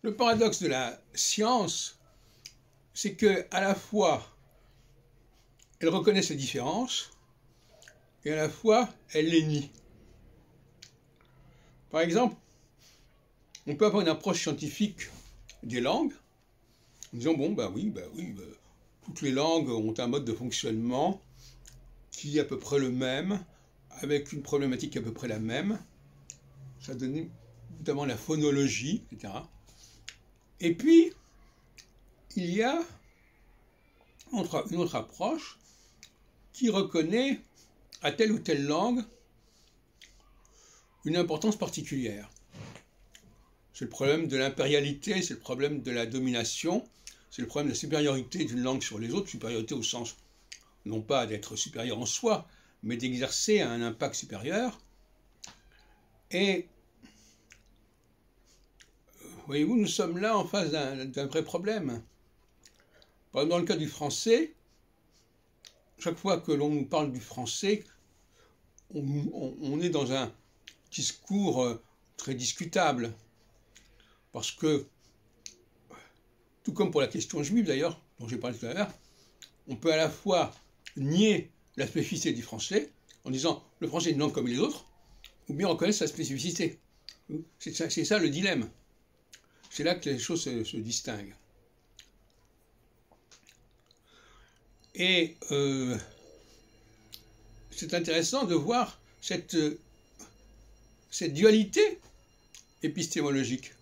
Le paradoxe de la science, c'est que à la fois, elle reconnaît ces différences et à la fois, elle les nie. Par exemple, on peut avoir une approche scientifique des langues en disant, bon, toutes les langues ont un mode de fonctionnement qui est à peu près le même, avec une problématique à peu près la même. Ça donne notamment la phonologie, etc. Et puis, il y a une autre approche qui reconnaît à telle ou telle langue une importance particulière. C'est le problème de l'impérialité, c'est le problème de la domination, c'est le problème de la supériorité d'une langue sur les autres, supériorité au sens non pas d'être supérieur en soi, mais d'exercer un impact supérieur. Et voyez-vous, nous sommes là en face d'un vrai problème. Par exemple, dans le cas du français, chaque fois que l'on nous parle du français, on est dans un discours très discutable. Parce que, tout comme pour la question juive d'ailleurs, dont j'ai parlé tout à l'heure, on peut à la fois nier la spécificité du français en disant le français est une langue comme les autres, ou bien reconnaître sa spécificité. C'est ça le dilemme. C'est là que les choses se distinguent. Et c'est intéressant de voir cette dualité épistémologique.